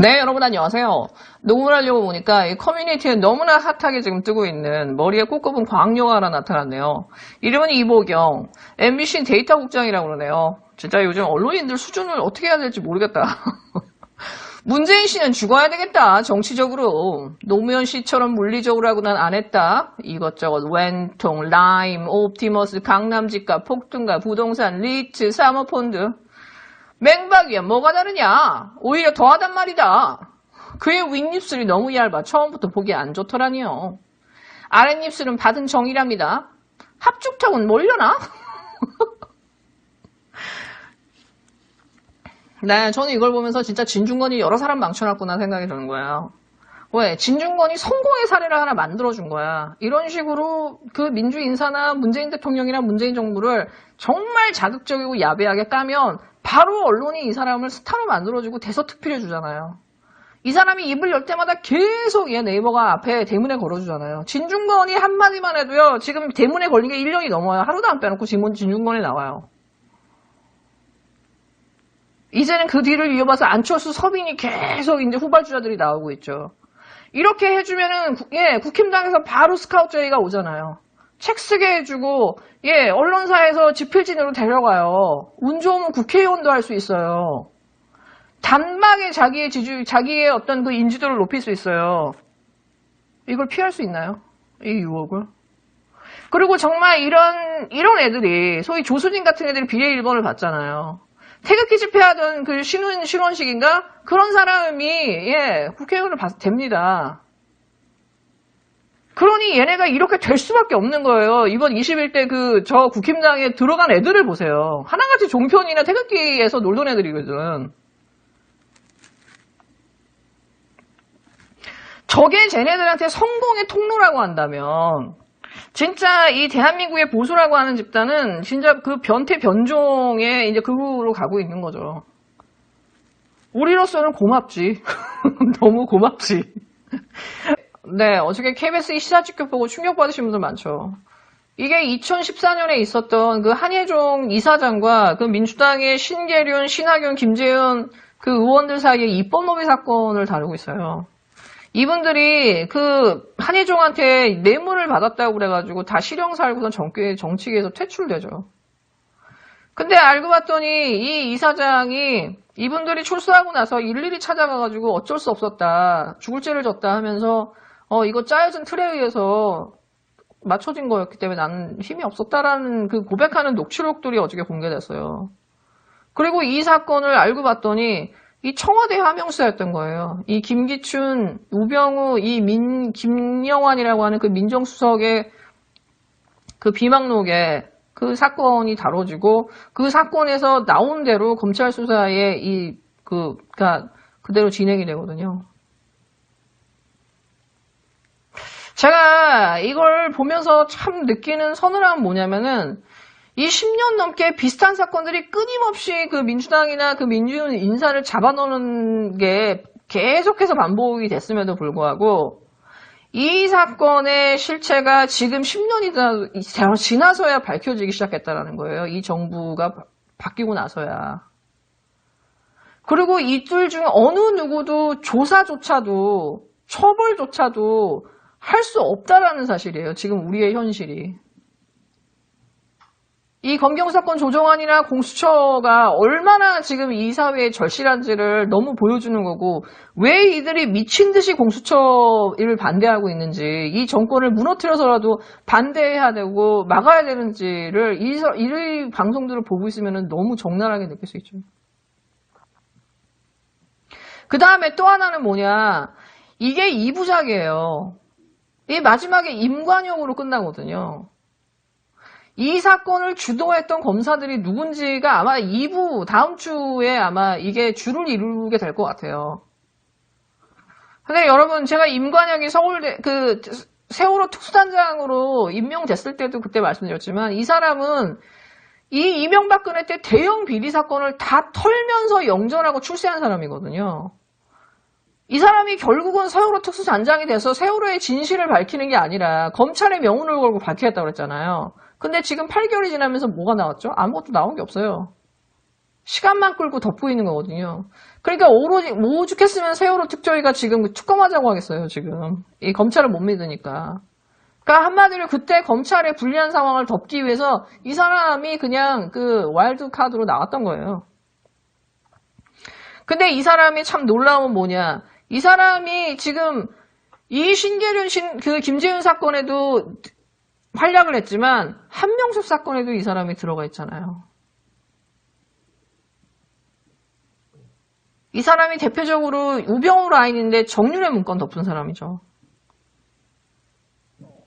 네, 여러분 안녕하세요. 녹음을 하려고 보니까 이 커뮤니티에 너무나 핫하게 지금 뜨고 있는 머리에 꼭 꼽은 광녀가 하나 나타났네요. 이름은 이보경, MBC 데이터국장이라고 그러네요. 진짜 요즘 언론인들 수준을 어떻게 해야 될지 모르겠다. 문재인 씨는 죽어야 되겠다, 정치적으로. 노무현 씨처럼 물리적으로 하고는 안 했다. 이것저것 웬통, 라임, 옵티머스, 강남집값, 폭등가, 부동산, 리츠, 사모펀드. 맹박이야. 뭐가 다르냐? 오히려 더하단 말이다. 그의 윗입술이 너무 얇아 처음부터 보기 안 좋더라니요. 아랫입술은 받은 정이랍니다. 합죽턱은 몰려나? 네, 저는 이걸 보면서 진짜 진중권이 여러 사람 망쳐놨구나 생각이 드는 거예요. 왜? 진중권이 성공의 사례를 하나 만들어준 거야. 이런 식으로 그 민주인사나 문재인 대통령이나 문재인 정부를 정말 자극적이고 야비하게 까면 바로 언론이 이 사람을 스타로 만들어주고 대서특필해주잖아요. 이 사람이 입을 열 때마다 계속 네이버가 앞에 대문에 걸어주잖아요. 진중권이 한마디만 해도요. 지금 대문에 걸린 게 1년이 넘어요. 하루도 안 빼놓고 진중권에 나와요. 이제는 그 뒤를 이어봐서 안철수, 서빈이 계속 이제 후발주자들이 나오고 있죠. 이렇게 해주면은 국힘당에서 바로 스카우트 제의가 오잖아요. 책 쓰게 해주고 언론사에서 집필진으로 데려가요. 운 좋으면 국회의원도 할 수 있어요. 단박에 자기의 어떤 그 인지도를 높일 수 있어요. 이걸 피할 수 있나요? 이 유혹을? 그리고 정말 이런 애들이 소위 조수진 같은 애들이 비례 1번을 받잖아요. 태극기 집회하던 그 신원식인가? 그런 사람이 국회의원을 됩니다. 그러니 얘네가 이렇게 될 수밖에 없는 거예요. 이번 21대 저 국힘당에 들어간 애들을 보세요. 하나같이 종편이나 태극기에서 놀던 애들이거든. 저게 쟤네들한테 성공의 통로라고 한다면 진짜 이 대한민국의 보수라고 하는 집단은 진짜 그 변태 변종의 이제 그로 가고 있는 거죠. 우리로서는 고맙지. 너무 고맙지. 네, 어저께 KBS 시사직격 보고 충격받으신 분들 많죠. 이게 2014년에 있었던 그 한예종 이사장과 그 민주당의 신계륜, 신하균, 김재현 그 의원들 사이의 입법로비 사건을 다루고 있어요. 이분들이 그 한예종한테 뇌물을 받았다고 그래가지고 다 실형 살고선 정치계에서 퇴출되죠. 근데 알고 봤더니 이 이사장이 이분들이 출소하고 나서 일일이 찾아가가지고 어쩔 수 없었다, 죽을 죄를 졌다 하면서 이거 짜여진 틀에 의해서 맞춰진 거였기 때문에 나는 힘이 없었다라는 그 고백하는 녹취록들이 어저께 공개됐어요. 그리고 이 사건을 알고 봤더니 이 청와대 하명수였던 거예요. 이 김기춘, 우병우, 김영환이라고 하는 그 민정수석의 그 비망록에 그 사건이 다뤄지고 그 사건에서 나온 대로 검찰 수사에 그대로 진행이 되거든요. 제가 이걸 보면서 참 느끼는 서늘함은 뭐냐면은 이 10년 넘게 비슷한 사건들이 끊임없이 그 민주당이나 그 민주인 인사를 잡아놓는 게 계속해서 반복이 됐음에도 불구하고 이 사건의 실체가 지금 10년이 지나서야 밝혀지기 시작했다는 거예요. 이 정부가 바뀌고 나서야. 그리고 이들 중 어느 누구도 조사조차도 처벌조차도 할 수 없다라는 사실이에요. 지금 우리의 현실이. 이 검경사건 조정안이나 공수처가 얼마나 지금 이 사회의 절실한지를 너무 보여주는 거고, 왜 이들이 미친 듯이 공수처를 반대하고 있는지, 이 정권을 무너뜨려서라도 반대해야 되고 막아야 되는지를 이 방송들을 보고 있으면 너무 적나라하게 느낄 수 있죠. 그 다음에 또 하나는 뭐냐, 이게 2부작이에요. 이 마지막에 임관영으로 끝나거든요. 이 사건을 주도했던 검사들이 누군지가 아마 2부 다음 주에 아마 이게 줄을 이루게 될 것 같아요. 근데 여러분, 제가 임관영이 서울대 세월호 특수단장으로 임명됐을 때도 그때 말씀드렸지만, 이 사람은 이 이명박근혜 때 대형 비리 사건을 다 털면서 영전하고 출세한 사람이거든요. 이 사람이 결국은 세월호 특수단장이 돼서 세월호의 진실을 밝히는 게 아니라 검찰의 명운을 걸고 밝히겠다고 그랬잖아요. 근데 지금 8개월이 지나면서 뭐가 나왔죠? 아무것도 나온 게 없어요. 시간만 끌고 덮고 있는 거거든요. 그러니까 오죽했으면 세월호 특조위가 지금 특검하자고 하겠어요, 지금. 이 검찰을 못 믿으니까. 그러니까 한마디로 그때 검찰의 불리한 상황을 덮기 위해서 이 사람이 그냥 그 와일드 카드로 나왔던 거예요. 근데 이 사람이 참 놀라운 뭐냐. 이 사람이 지금 이 그 김재윤 사건에도 활약을 했지만 한명숙 사건에도 이 사람이 들어가 있잖아요. 이 사람이 대표적으로 우병우 라인인데 정윤회 문건 덮은 사람이죠.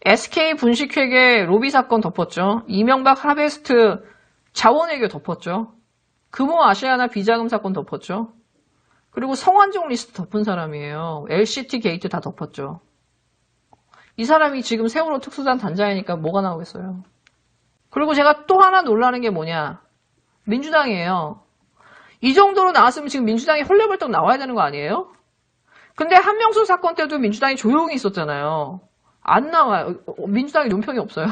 SK 분식회계 로비 사건 덮었죠. 이명박 하베스트 자원외교 덮었죠. 금호 아시아나 비자금 사건 덮었죠. 그리고 성완종 리스트 덮은 사람이에요. LCT 게이트 다 덮었죠. 이 사람이 지금 세월호 특수단 단장이니까 뭐가 나오겠어요. 그리고 제가 또 하나 놀라는 게 뭐냐. 민주당이에요. 이 정도로 나왔으면 지금 민주당이 헐레벌떡 나와야 되는 거 아니에요? 근데 한명숙 사건 때도 민주당이 조용히 있었잖아요. 안 나와요. 민주당이 논평이 없어요.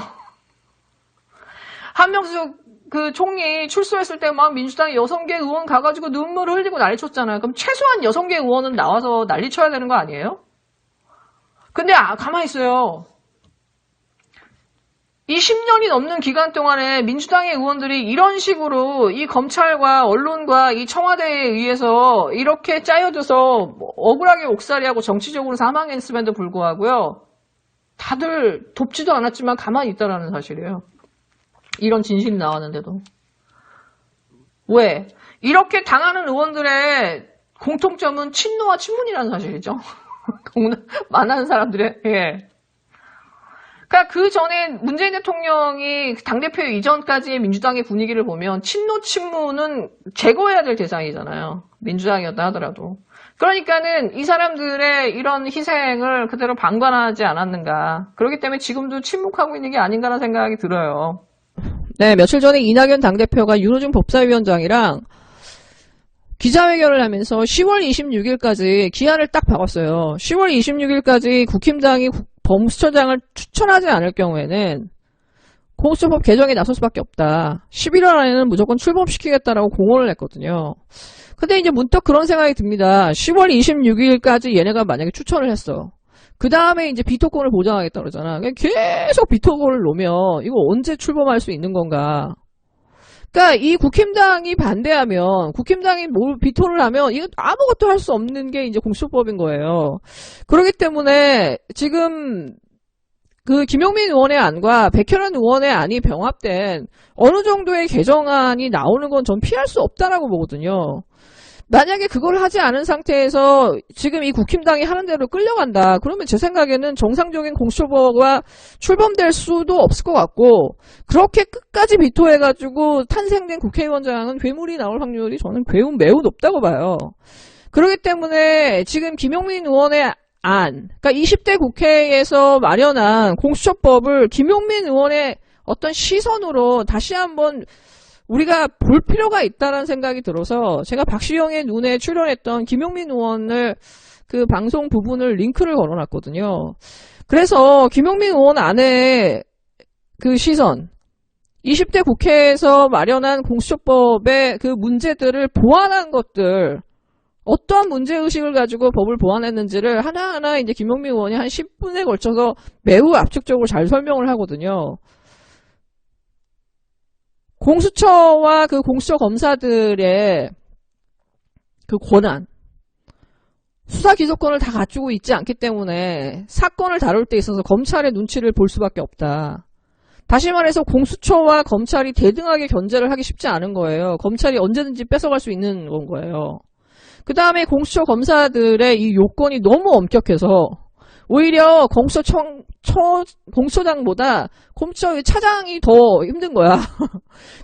한명숙 그 총리 출소했을 때 막 민주당 6개 의원 가가지고 눈물을 흘리고 난리쳤잖아요. 그럼 최소한 6개 의원은 나와서 난리쳐야 되는 거 아니에요? 근데 가만히 있어요. 이 10년이 넘는 기간 동안에 민주당의 의원들이 이런 식으로 이 검찰과 언론과 이 청와대에 의해서 이렇게 짜여져서 억울하게 옥살이하고 정치적으로 사망했음에도 불구하고요. 다들 돕지도 않았지만 가만히 있다라는 사실이에요. 이런 진실이 나왔는데도. 왜? 이렇게 당하는 의원들의 공통점은 친노와 친문이라는 사실이죠. 많은 사람들의, 예. 그러니까 그 전에 문재인 대통령이 당대표 이전까지의 민주당의 분위기를 보면 친노, 친문은 제거해야 될 대상이잖아요. 민주당이었다 하더라도. 그러니까는 이 사람들의 이런 희생을 그대로 방관하지 않았는가. 그렇기 때문에 지금도 침묵하고 있는 게 아닌가라는 생각이 들어요. 네, 며칠 전에 이낙연 당대표가 윤호중 법사위원장이랑 기자회견을 하면서 10월 26일까지 기한을 딱 박았어요. 10월 26일까지 국힘당이 범수처장을 추천하지 않을 경우에는 공수처법 개정에 나설 수밖에 없다. 11월 안에는 무조건 출범시키겠다라고 공언을 했거든요. 근데 이제 문득 그런 생각이 듭니다. 10월 26일까지 얘네가 만약에 추천을 했어. 그 다음에 이제 비토권을 보장하겠다 그러잖아. 계속 비토권을 놓으면 이거 언제 출범할 수 있는 건가. 그러니까 이 국힘당이 반대하면, 국힘당이 뭘 비토를 하면 이거 아무것도 할 수 없는 게 이제 공수처법인 거예요. 그렇기 때문에 지금 그 김용민 의원의 안과 백현원 의원의 안이 병합된 어느 정도의 개정안이 나오는 건 전 피할 수 없다라고 보거든요. 만약에 그걸 하지 않은 상태에서 지금 이 국힘당이 하는 대로 끌려간다. 그러면 제 생각에는 정상적인 공수처법과 출범될 수도 없을 것 같고, 그렇게 끝까지 비토해가지고 탄생된 국회의원장은 괴물이 나올 확률이 저는 매우 높다고 봐요. 그렇기 때문에 지금 김용민 의원의 안, 그러니까 20대 국회에서 마련한 공수처법을 김용민 의원의 어떤 시선으로 다시 한번 우리가 볼 필요가 있다는 생각이 들어서 제가 박시영의 눈에 출연했던 김용민 의원을 그 방송 부분을 링크를 걸어놨거든요. 그래서 김용민 의원 안에 그 시선, 20대 국회에서 마련한 공수처법의 그 문제들을 보완한 것들, 어떠한 문제의식을 가지고 법을 보완했는지를 하나하나 이제 김용민 의원이 한 10분에 걸쳐서 매우 압축적으로 잘 설명을 하거든요. 공수처와 그 공수처 검사들의 그 권한, 수사 기소권을 다 갖추고 있지 않기 때문에 사건을 다룰 때 있어서 검찰의 눈치를 볼 수밖에 없다. 다시 말해서 공수처와 검찰이 대등하게 견제를 하기 쉽지 않은 거예요. 검찰이 언제든지 뺏어갈 수 있는 건 거예요. 그 다음에 공수처 검사들의 이 요건이 너무 엄격해서 오히려 공수처장보다 공수처 차장이 더 힘든 거야.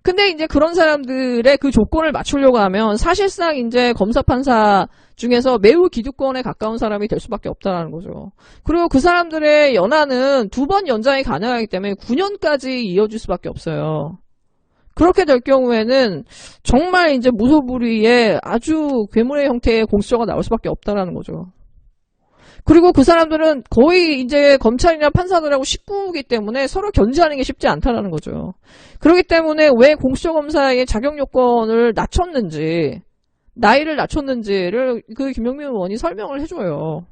근데 이제 그런 사람들의 그 조건을 맞추려고 하면 사실상 이제 검사 판사 중에서 매우 기득권에 가까운 사람이 될 수밖에 없다는 거죠. 그리고 그 사람들의 연한은 2번 연장이 가능하기 때문에 9년까지 이어질 수밖에 없어요. 그렇게 될 경우에는 정말 이제 무소불위의 아주 괴물의 형태의 공수처가 나올 수밖에 없다라는 거죠. 그리고 그 사람들은 거의 이제 검찰이나 판사들하고 식구이기 때문에 서로 견제하는 게 쉽지 않다라는 거죠. 그렇기 때문에 왜 공수처 검사의 자격 요건을 낮췄는지, 나이를 낮췄는지를 그 김용민 의원이 설명을 해줘요.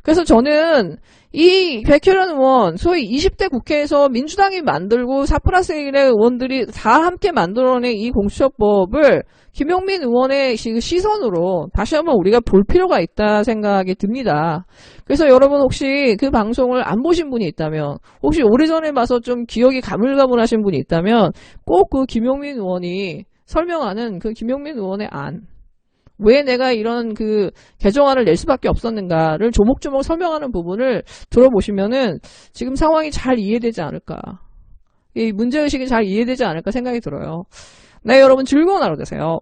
그래서 저는 이 백혜련 의원, 소위 20대 국회에서 민주당이 만들고 4+1의 의원들이 다 함께 만들어낸 이 공수처법을 김용민 의원의 시선으로 다시 한번 우리가 볼 필요가 있다 생각이 듭니다. 그래서 여러분 혹시 그 방송을 안 보신 분이 있다면, 혹시 오래전에 봐서 좀 기억이 가물가물하신 분이 있다면 꼭 그 김용민 의원이 설명하는 그 김용민 의원의 안, 왜 내가 이런 그 개정안을 낼 수밖에 없었는가를 조목조목 설명하는 부분을 들어보시면은 지금 상황이 잘 이해되지 않을까. 이 문제의식이 잘 이해되지 않을까 생각이 들어요. 네, 여러분 즐거운 하루 되세요.